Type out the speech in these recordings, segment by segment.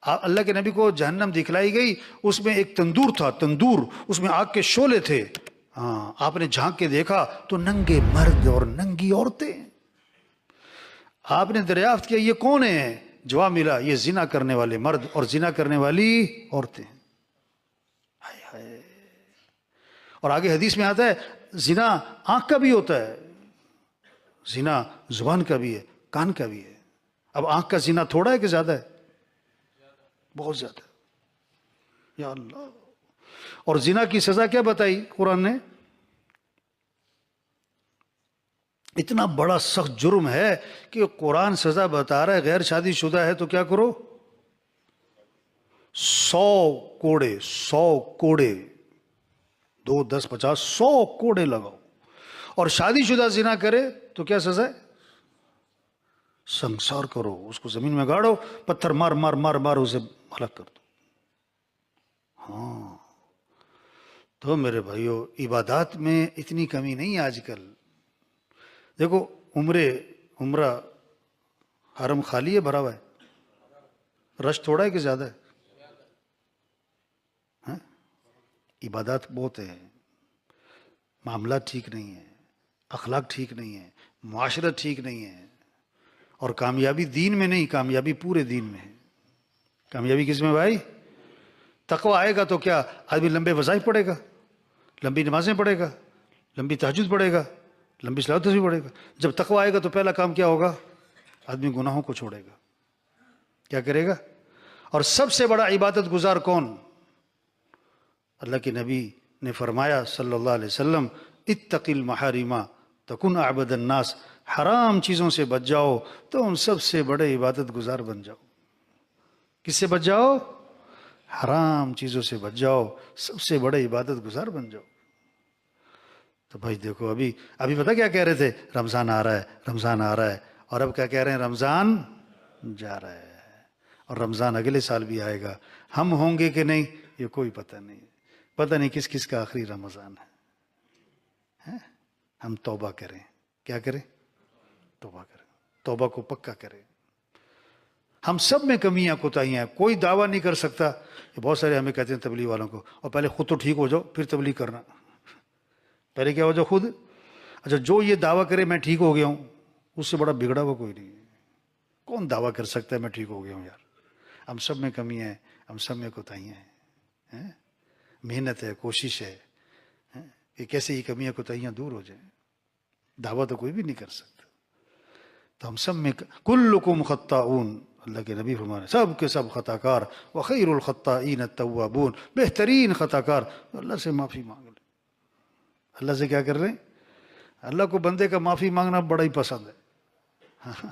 اللہ کے نبی کو جہنم دکھلائی گئی، اس میں ایک تندور تھا، تندور، اس میں آگ کے شعلے تھے. ہاں، آپ نے جھانک کے دیکھا تو ننگے مرد اور ننگی عورتیں. آپ نے دریافت کیا یہ کون ہیں؟ جواب ملا یہ زنا کرنے والے مرد اور زنا کرنے والی عورتیں. ہائے ہائے. اور آگے حدیث میں آتا ہے زنا آنکھ کا بھی ہوتا ہے، زنا زبان کا بھی ہے، کان کا بھی ہے. اب آنکھ کا زنا تھوڑا ہے کہ زیادہ ہے؟ بہت زیادہ. یا اللہ. اور زنا کی سزا کیا بتائی قرآن نے؟ اتنا بڑا سخت جرم ہے کہ قرآن سزا بتا رہا ہے غیر شادی شدہ ہے تو کیا کرو؟ 100 کوڑے، 100 کوڑے، 2 10 50 100 کوڑے لگاؤ. اور شادی شدہ زنا کرے تو کیا سزا ہے؟ سنسار کرو، اس کو زمین میں گاڑو، پتھر مار مار مار مار اسے ہلاک کر دو. ہاں تو میرے بھائیو عبادات میں اتنی کمی نہیں آج کل. دیکھو عمرہ حرم خالی ہے بھرا ہوا ہے؟ رش تھوڑا ہے کہ زیادہ ہے؟ ہاں؟ عبادات بہت ہیں، معاملات ٹھیک نہیں ہیں، اخلاق ٹھیک نہیں ہے، معاشرت ٹھیک نہیں ہے. اور کامیابی دین میں نہیں، کامیابی پورے دین میں ہے. کامیابی کس میں بھائی؟ تقوی آئے گا تو کیا آدمی لمبے وظائف پڑھے گا، لمبی نمازیں پڑھے گا، لمبی تہجد پڑھے گا، لمبی صلوات بھی پڑھے گا. جب تقوی آئے گا تو پہلا کام کیا ہوگا؟ آدمی گناہوں کو چھوڑے گا. کیا کرے گا؟ اور سب سے بڑا عبادت گزار کون؟ اللہ کے نبی نے فرمایا صلی اللہ علیہ وسلم اتق المحارم تکن اعبد الناس. حرام چیزوں سے بچ جاؤ تو ان سب سے بڑے عبادت گزار بن جاؤ. کس سے بچ جاؤ؟ حرام چیزوں سے بچ جاؤ، سب سے بڑے عبادت گزار بن جاؤ. تو بھائی دیکھو ابھی پتہ کیا کہہ رہے تھے؟ رمضان آ رہا ہے، رمضان آ رہا ہے. اور اب کیا کہہ رہے ہیں؟ رمضان جا رہا ہے اور رمضان اگلے سال بھی آئے گا. ہم ہوں گے کہ نہیں یہ کوئی پتہ نہیں. پتہ نہیں کس کس کا آخری رمضان ہے. ہم توبہ کریں. کیا کریں؟ توبہ کریں. توبہ کو پکا کریں. ہم سب میں کمیاں کوتاہیاں ہیں. کوئی دعویٰ نہیں کر سکتا. بہت سارے ہمیں کہتے ہیں تبلیغ والوں کو، اور پہلے خود تو ٹھیک ہو جاؤ پھر تبلیغ کرنا. پہلے کیا ہو جاؤ خود. اچھا جو یہ دعویٰ کرے میں ٹھیک ہو گیا ہوں، اس سے بڑا بگڑا ہوا کوئی نہیں. کون دعویٰ کر سکتا ہے میں ٹھیک ہو گیا ہوں؟ یار ہم سب میں کمیاں ہیں، ہم سب میں کوتاہیاں ہیں. محنت ہے، کوشش ہے کہ کیسے یہ کمیاں کوتاہیاں دور ہو جائیں. دعویٰ تو کوئی بھی نہیں کر سکتا. تو ہم سب میں کلکم خطاؤن. اللہ کے نبی فرمانے سب کے سب خطا کار. وخیر الخطائین التوابون. بہترین خطا کار اللہ سے معافی مانگ لیں. اللہ سے کیا کر رہے ہیں؟ اللہ کو بندے کا معافی مانگنا بڑا ہی پسند ہے.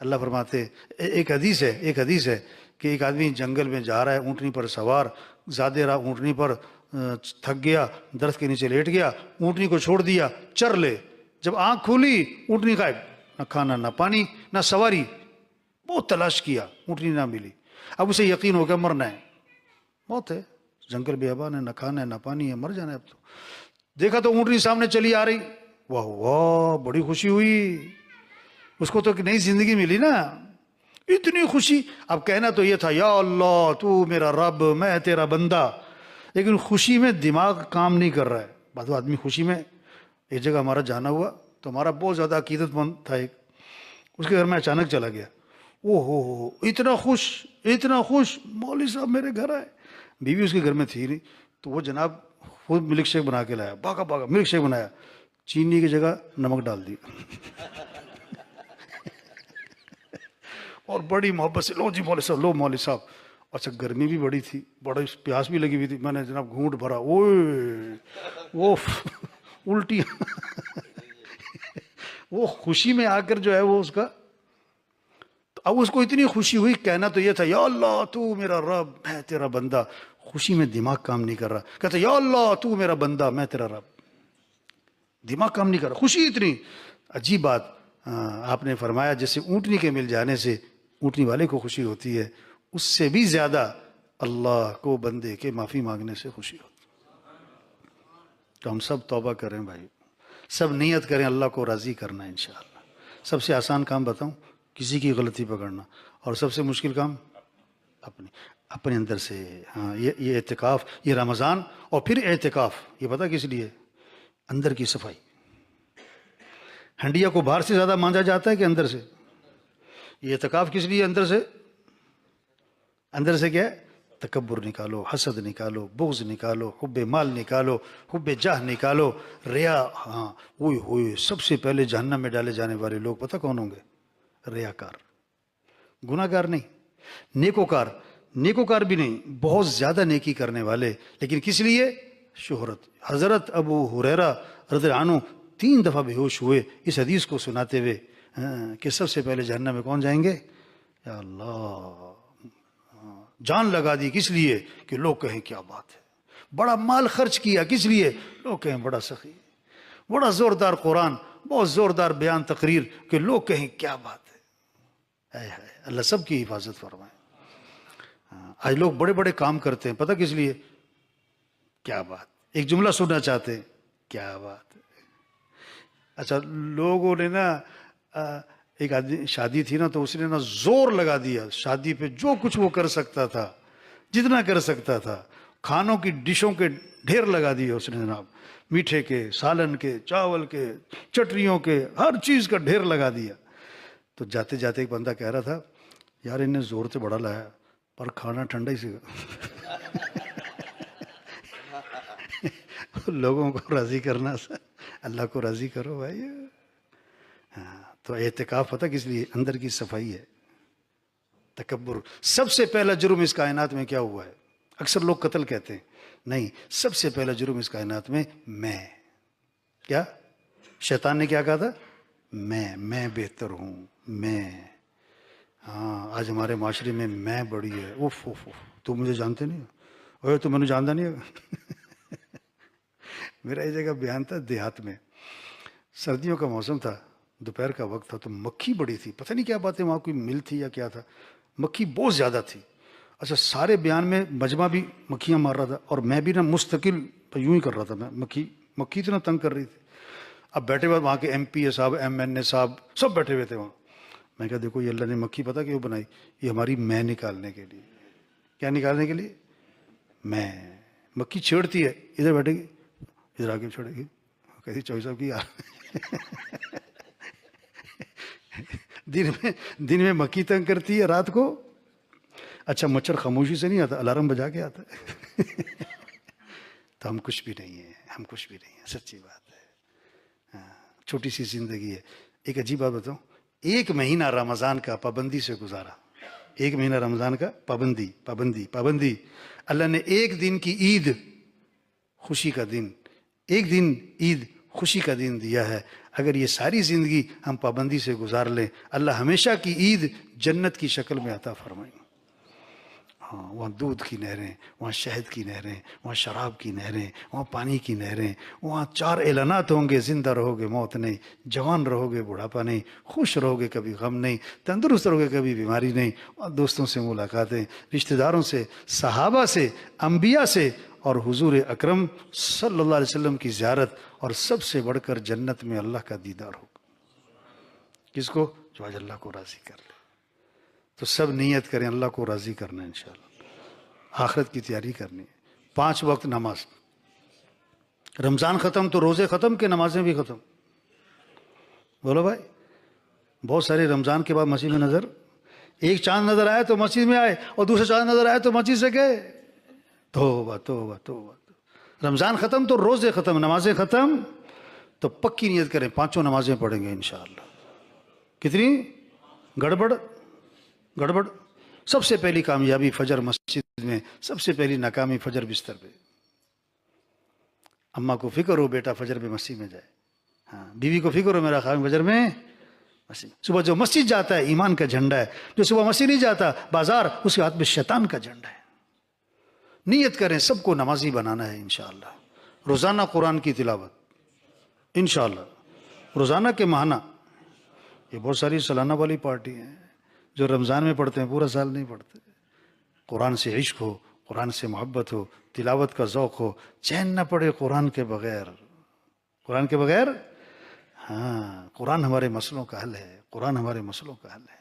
اللہ فرماتے ایک حدیث ہے کہ ایک آدمی جنگل میں جا رہا ہے اونٹنی پر سوار، زیادہ راہ اونٹنی پر تھک گیا، درخت کے نیچے لیٹ گیا، اونٹنی کو چھوڑ دیا چر لے. جب آنکھ کھولی اونٹنی غائب، نہ کھانا نہ پانی نہ سواری. بہت تلاش کیا، اونٹنی نہ ملی. اب اسے یقین ہو گیا مرنا ہے، موت ہے، جنگل بیابان ہے، نہ کھانا ہے نہ پانی ہے، مر جانا ہے اب تو. دیکھا تو اونٹنی سامنے چلی آ رہی. واہ واہ بڑی خوشی ہوئی اس کو، تو ایک نئی زندگی ملی نا. اتنی خوشی. اب کہنا تو یہ تھا یا اللہ تو میرا رب میں تیرا بندہ، لیکن خوشی میں دماغ کام نہیں کر رہا ہے. بعض آدمی خوشی میں، ایک جگہ ہمارا جانا ہوا تو ہمارا بہت زیادہ عقیدت مند تھا ایک، اس کے گھر میں اچانک چلا گیا. او ہو اتنا خوش مولوی صاحب میرے گھر آئے. بیوی اس کے گھر میں تھی نہیں تو وہ جناب خود ملک شیک بنا کے لایا. بھاگا ملک شیک بنایا، چینی کی جگہ نمک ڈال دی اور بڑی محبت سے لو جی مولوی صاحب، لو مولوی صاحب. اچھا گرمی بھی بڑی تھی، بڑی پیاس بھی لگی ہوئی تھی. میں نے جناب گھونٹ بھرا، اوے وہ الٹی وہ خوشی میں آ کر جو ہے وہ اس کا. اب اس کو اتنی خوشی ہوئی، کہنا تو یہ تھا یا اللہ تو میرا رب میں تیرا بندہ. خوشی میں دماغ کام نہیں کر رہا. کہتا یا اللہ تو میرا بندہ میں تیرا رب. دماغ کام نہیں کر رہا، خوشی اتنی. عجیب بات آپ نے فرمایا جیسے اونٹنی کے مل جانے سے اونٹنی والے کو خوشی ہوتی ہے، اس سے بھی زیادہ اللہ کو بندے کے معافی مانگنے سے خوشی ہوتی. تو ہم سب توبہ کریں بھائی، سب نیت کریں اللہ کو راضی کرنا انشاءاللہ. سب سے آسان کام بتاؤں، کسی کی غلطی پکڑنا، اور سب سے مشکل کام اپنے اندر سے. ہاں یہ اعتکاف، یہ رمضان. اور پھر اعتکاف یہ پتہ کس لیے؟ اندر کی صفائی. ہنڈیا کو باہر سے زیادہ مانجا جاتا ہے کہ اندر سے؟ یہ اعتکاف کس لیے اندر سے؟ اندر سے کیا ہے؟ تکبر نکالو، حسد نکالو، بغض نکالو، حب مال نکالو، حب جاہ نکالو، ریا. ہاں ہوئے ہوئے سب سے پہلے جہنم میں ڈالے جانے والے لوگ پتہ کون ہوں گے؟ ریاکار. گناہ گار نہیں، نیکوکار. نیکوکار بھی نہیں، بہت زیادہ نیکی کرنے والے، لیکن کس لیے؟ شہرت. حضرت ابو ہریرہ رضی اللہ عنہ 3 دفعہ بے ہوش ہوئے اس حدیث کو سناتے ہوئے کہ سب سے پہلے جہنم میں کون جائیں گے؟ یا اللہ. جان لگا دی کس لیے؟ کہ لوگ کہیں کیا بات ہے. بڑا مال خرچ کیا کس لیے؟ لوگ کہیں بڑا سخی. بڑا زوردار قرآن، بہت زوردار بیان تقریر کہ لوگ کہیں کیا بات ہے. اللہ سب کی حفاظت فرمائے. آج لوگ بڑے بڑے کام کرتے ہیں پتہ کس لیے؟ کیا بات. ایک جملہ سننا چاہتے ہیں، کیا بات. اچھا لوگوں نے نا ایک آدمی شادی تھی نا تو اس نے نا زور لگا دیا شادی پہ، جو کچھ وہ کر سکتا تھا، جتنا کر سکتا تھا، کھانوں کی ڈشوں کے ڈھیر لگا دیے اس نے جناب، میٹھے کے، سالن کے، چاول کے، چٹنیوں کے، ہر چیز کا ڈھیر لگا دیا. تو جاتے جاتے ایک بندہ کہہ رہا تھا یار انہیں زور سے بڑا لایا پر کھانا ٹھنڈا ہی سیکھا. لوگوں کو راضی کرنا سا، اللہ کو راضی کرو بھائی. ہاں تو اعتکاف پتہ کس لیے؟ اندر کی صفائی ہے. تکبر. سب سے پہلا جرم اس کائنات میں کیا ہوا ہے؟ اکثر لوگ قتل کہتے ہیں، نہیں، سب سے پہلا جرم اس کائنات میں میں. کیا شیطان نے کیا کہا تھا؟ میں بہتر ہوں. میں. ہاں آج ہمارے معاشرے میں بڑی ہے. اوف اوف اوف، تو مجھے جانتے نہیں ہو، تو میں نے جانتا نہیں ہوگا. میرا یہ جگہ بیان تھا دیہات میں، سردیوں کا موسم تھا، دوپہر کا وقت تھا، تو مکھی بڑی تھی. پتہ نہیں کیا بات ہے، وہاں کوئی مل تھی یا کیا تھا، مکھی بہت زیادہ تھی. اچھا سارے بیان میں مجمع بھی مکھیاں مار رہا تھا اور میں بھی نا مستقل یوں ہی کر رہا تھا. میں مکھی اتنا تنگ کر رہی تھی. اب بیٹھے ہوئے وہاں کے MP صاحب، MNA صاحب سب بیٹھے ہوئے تھے وہاں. میں کہا دیکھو یہ اللہ نے مکھی پتہ کیوں بنائی؟ یہ ہماری میں نکالنے کے لیے. کیا نکالنے کے لیے؟ میں. مکھی چھیڑتی ہے، ادھر بیٹھے گی، ادھر آگے چھوڑے گی، کہتی چوئی صاحب کی یار. دن میں مکھی تنگ کرتی ہے، رات کو اچھا مچھر خاموشی سے نہیں آتا، الارم بجا کے آتا ہے. تو ہم کچھ بھی نہیں ہیں، ہم کچھ بھی نہیں ہیں، سچی بات ہے. چھوٹی سی زندگی ہے. ایک عجیب بات بتاؤں، 1 مہینہ رمضان کا پابندی سے گزارا. 1 مہینہ رمضان کا پابندی. اللہ نے 1 دن کی عید، خوشی کا دن، 1 دن عید خوشی کا دن دیا ہے. اگر یہ ساری زندگی ہم پابندی سے گزار لیں، اللہ ہمیشہ کی عید جنت کی شکل میں عطا فرمائیں. ہاں وہاں دودھ کی نہریں، وہاں شہد کی نہریں، وہاں شراب کی نہریں، وہاں پانی کی نہریں. وہاں 4 اعلانات ہوں گے، زندہ رہو گے موت نہیں، جوان رہو گے بڑھاپا نہیں، خوش رہو گے کبھی غم نہیں، تندرست رہو گے کبھی بیماری نہیں. وہاں دوستوں سے ملاقاتیں، رشتہ داروں سے، صحابہ سے، انبیاء سے، اور حضور اکرم صلی اللہ علیہ وسلم کی زیارت، اور سب سے بڑھ کر جنت میں اللہ کا دیدار ہوگا. کس کو؟ جو آج اللہ کو راضی کر لے. تو سب نیت کریں اللہ کو راضی کرنا ہے انشاءاللہ، آخرت کی تیاری کرنی ہے. 5 وقت نماز. رمضان ختم تو روزے ختم کہ نمازیں بھی ختم؟ بولو بھائی. بہت سارے رمضان کے بعد مسجد میں نظر، ایک چاند نظر آئے تو مسجد میں آئے، اور دوسرا چاند نظر آئے تو مسجد سے گئے. توبہ توبہ توبہ. رمضان ختم تو روزے ختم، نمازیں ختم. تو پکی نیت کریں 5 نمازیں پڑھیں گے انشاءاللہ. کتنی؟ گڑبڑ. سب سے پہلی کامیابی فجر مسجد میں، سب سے پہلی ناکامی فجر بستر پہ. اماں کو فکر ہو بیٹا فجر میں مسجد میں جائے، ہاں بیوی کو فکر ہو میرا خاوند فجر میں مسجد. صبح جو مسجد جاتا ہے ایمان کا جھنڈا ہے، جو صبح مسجد نہیں جاتا بازار، اس کے ہاتھ میں شیطان کا جھنڈا ہے. نیت کریں سب کو نمازی بنانا ہے انشاءاللہ. روزانہ قرآن کی تلاوت انشاءاللہ، روزانہ کے ماہانہ. یہ بہت ساری سالانہ والی پارٹی ہیں جو رمضان میں پڑھتے ہیں، پورا سال نہیں پڑھتے. قرآن سے عشق ہو، قرآن سے محبت ہو، تلاوت کا ذوق ہو، چین نہ پڑے قرآن کے بغیر. قرآن کے بغیر، ہاں قرآن ہمارے مسئلوں کا حل ہے، قرآن ہمارے مسئلوں کا حل ہے.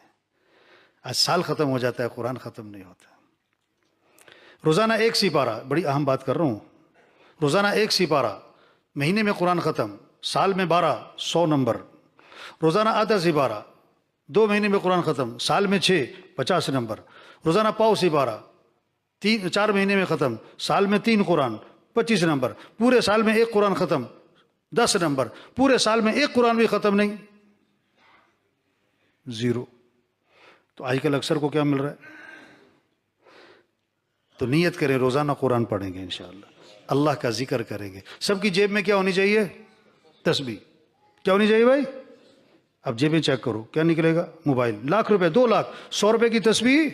آج سال ختم ہو جاتا ہے، قرآن ختم نہیں ہوتا. روزانہ ایک سپارہ، بڑی اہم بات کر رہا ہوں، روزانہ ایک سپارہ، مہینے میں قرآن ختم، سال میں 12، 100 نمبر۔ روزانہ آدھا سپارہ، 2 مہینے میں قرآن ختم، سال میں 6، 50 نمبر۔ روزانہ پاؤ سپارہ، 4 مہینے میں ختم، سال میں 3 قرآن، 25 نمبر۔ پورے سال میں ایک قرآن ختم، 10 نمبر۔ پورے سال میں ایک قرآن بھی ختم نہیں، 0۔ تو آج کل اکثر کو کیا مل رہا ہے؟ تو نیت کریں روزانہ قرآن پڑھیں گے انشاءاللہ، اللہ کا ذکر کریں گے۔ سب کی جیب میں کیا ہونی چاہیے؟ تسبیح۔ کیا ہونی چاہیے بھائی؟ اب جیبیں چیک کرو، کیا نکلے گا؟ موبائل۔ لاکھ روپے، 2 لاکھ، 100 روپے کی تسبیح۔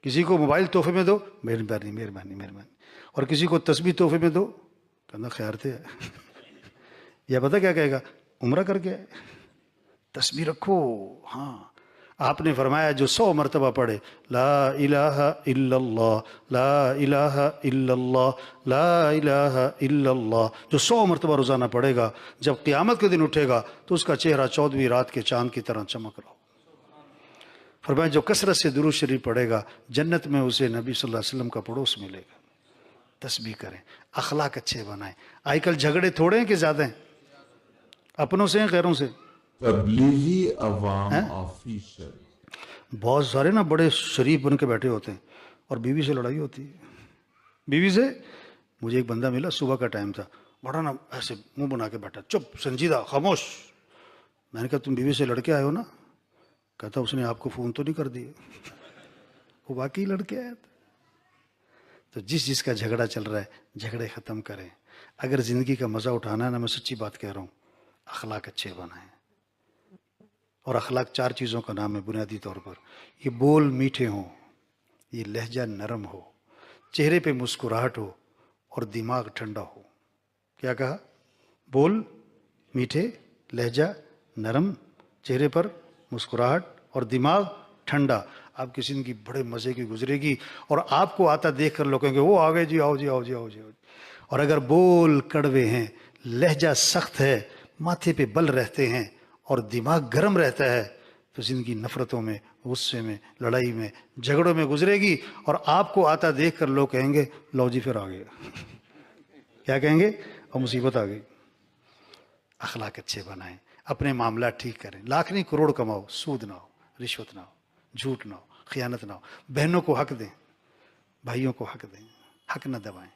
کسی کو موبائل تحفے میں دو، مہربانی مہربانی مہربانی، اور کسی کو تسبیح تحفے میں دو، کہنا خیر تھے، یا پتہ کیا کہے گا؟ عمرہ کر کے تسبیح رکھو۔ ہاں، آپ نے فرمایا جو 100 مرتبہ پڑھے لا الہ الا اللہ، لا الہ الا اللہ، لا الہ الا اللہ، جو 100 مرتبہ روزانہ پڑھے گا، جب قیامت کے دن اٹھے گا تو اس کا چہرہ 14ویں رات کے چاند کی طرح چمک رہا ہو۔ فرمایا جو کثرت سے درود شریف پڑھے گا، جنت میں اسے نبی صلی اللہ علیہ وسلم کا پڑوس ملے گا۔ تسبیح کریں، اخلاق اچھے بنائیں۔ آج کل جھگڑے تھوڑے ہیں کہ زیادہ ہیں؟ اپنوں سے ہیں غیروں سے؟ تبلیغی عوام آفیشل۔ بہت سارے نا بڑے شریف بن کے بیٹھے ہوتے ہیں اور بیوی سے لڑائی ہوتی ہے۔ بیوی سے، مجھے ایک بندہ ملا، صبح کا ٹائم تھا، بڑا نا ایسے منہ بنا کے بیٹھا، چپ، سنجیدہ، خاموش۔ میں نے کہا تم بیوی سے لڑ کے آئے ہو نا؟ کہتا اس نے آپ کو فون تو نہیں کر دیا؟ وہ واقعی لڑ کے آیا تھا۔ تو جس کا جھگڑا چل رہا ہے، جھگڑے ختم کریں۔ اگر زندگی کا مزہ اٹھانا ہے نا، میں سچی بات کہہ رہا ہوں، اخلاق اچھے بنائیں۔ اور اخلاق 4 چیزوں کا نام ہے بنیادی طور پر۔ یہ بول میٹھے ہوں، یہ لہجہ نرم ہو، چہرے پہ مسکراہٹ ہو، اور دماغ ٹھنڈا ہو۔ کیا کہا؟ بول میٹھے، لہجہ نرم، چہرے پر مسکراہٹ، اور دماغ ٹھنڈا۔ آپ کی زندگی بڑے مزے کی گزرے گی، اور آپ کو آتا دیکھ کر لوگ کہیں گے وہ آ گئے جی، آؤ جی آؤ جی آؤ جی۔ اور اگر بول کڑوے ہیں، لہجہ سخت ہے، ماتھے پہ بل رہتے ہیں، اور دماغ گرم رہتا ہے، تو زندگی نفرتوں میں، غصے میں، لڑائی میں، جھگڑوں میں گزرے گی، اور آپ کو آتا دیکھ کر لوگ کہیں گے لو جی پھر آ گئے۔ کیا کہیں گے؟ اور مصیبت آ گئی۔ اخلاق اچھے بنائیں، اپنے معاملات ٹھیک کریں۔ لاکھ نہیں کروڑ کماؤ، سود نہ ہو، رشوت نہ ہو، جھوٹ نہ ہو، خیانت نہ ہو۔ بہنوں کو حق دیں، بھائیوں کو حق دیں، حق نہ دبائیں۔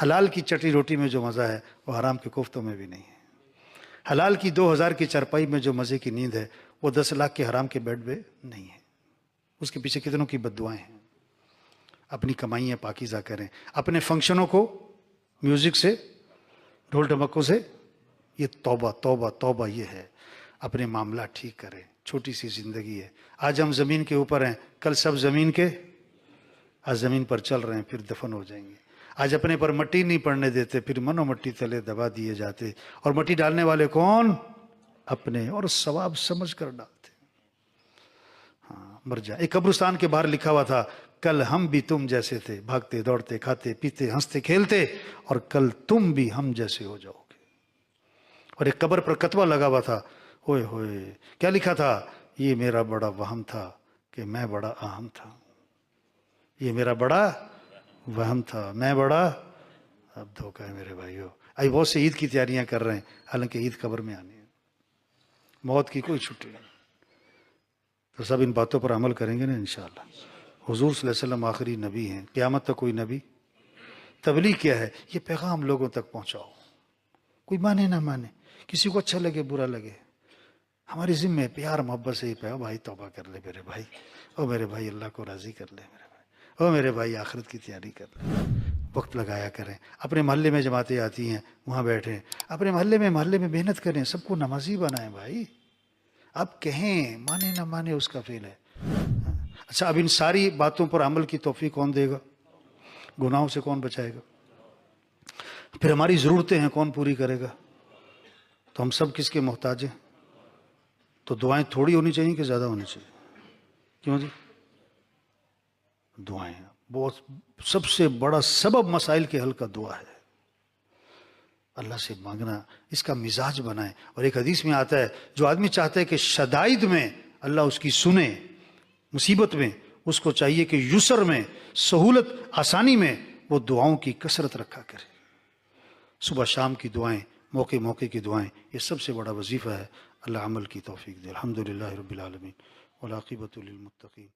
حلال کی چٹی روٹی میں جو مزہ ہے وہ حرام کے کوفتوں میں بھی نہیں ہے۔ حلال کی 2000 کی چرپائی میں جو مزے کی نیند ہے وہ 10 لاکھ کے حرام کے بیڈ پہ نہیں ہے۔ اس کے پیچھے کتنوں کی بد دعائیں ہیں۔ اپنی کمائیاں پاکیزہ کریں، اپنے فنکشنوں کو میوزک سے، ڈھول ڈھمکوں سے، یہ توبہ توبہ توبہ یہ ہے۔ اپنے معاملات ٹھیک کریں، چھوٹی سی زندگی ہے۔ آج ہم زمین کے اوپر ہیں، کل سب زمین کے، آج زمین پر چل رہے ہیں، پھر دفن ہو جائیں گے۔ آج اپنے پر مٹی نہیں پڑنے دیتے، پھر منو مٹی تلے دبا دیے جاتے، اور مٹی ڈالنے والے کون؟ اپنے، اور ثواب سمجھ کر ڈالتے۔ ہاں، مر جائے۔ ایک قبرستان کے باہر لکھا ہوا تھا کل ہم بھی تم جیسے تھے، بھاگتے دوڑتے کھاتے پیتے ہنستے کھیلتے، اور کل تم بھی ہم جیسے ہو جاؤ گے۔ اور ایک قبر پر کتبہ لگا ہوا تھا، ہوئے ہوئے، کیا لکھا تھا؟ یہ میرا بڑا وہم تھا کہ میں بڑا اہم تھا، یہ میرا بڑا وہم تھا، میں بڑا، اب دھوکہ ہے میرے بھائیو۔ ابھی بہت سے عید کی تیاریاں کر رہے ہیں، حالانکہ عید قبر میں آنی ہے، موت کی کوئی چھٹی نہیں۔ تو سب ان باتوں پر عمل کریں گے نا انشاءاللہ۔ حضور صلی اللہ علیہ وسلم آخری نبی ہیں، قیامت تک کوئی نبی۔ تبلیغ کیا ہے؟ یہ پیغام لوگوں تک پہنچاؤ، کوئی مانے نہ مانے، کسی کو اچھا لگے برا لگے، ہماری ذمہ پیار محبت سے ہی پہ، بھائی توبہ کر لے میرے بھائی، او میرے بھائی اللہ کو راضی کر لے میرے بھائی، او میرے بھائی آخرت کی تیاری کر لے، وقت لگایا کریں۔ اپنے محلے میں جماعتیں آتی ہیں، وہاں بیٹھیں، اپنے محلے میں محنت کریں، سب کو نمازی بنائیں بھائی۔ اب کہیں مانے نہ مانے اس کا فعل ہے۔ اچھا، اب ان ساری باتوں پر عمل کی توفیق کون دے گا؟ گناہوں سے کون بچائے گا؟ پھر ہماری ضرورتیں ہیں کون پوری کرے گا؟ تو ہم سب کس کے محتاج ہیں؟ تو دعائیں تھوڑی ہونی چاہیے کہ زیادہ ہونی چاہیے؟ کیوں جی؟ دعائیں بہت، سب سے بڑا سبب مسائل کے حل کا دعا ہے۔ اللہ سے مانگنا، اس کا مزاج بنائیں۔ اور ایک حدیث میں آتا ہے جو آدمی چاہتا ہے کہ شدائد میں اللہ اس کی سنے، مصیبت میں اس کو چاہیے کہ یسر میں، سہولت، آسانی میں وہ دعاؤں کی کثرت رکھا کرے. صبح شام کی دعائیں، موقع موقع کی دعائیں، یہ سب سے بڑا وظیفہ ہے. اللہ عمل کی توفیق دے. الحمدللہ رب العالمین والعاقبۃ للمتقین.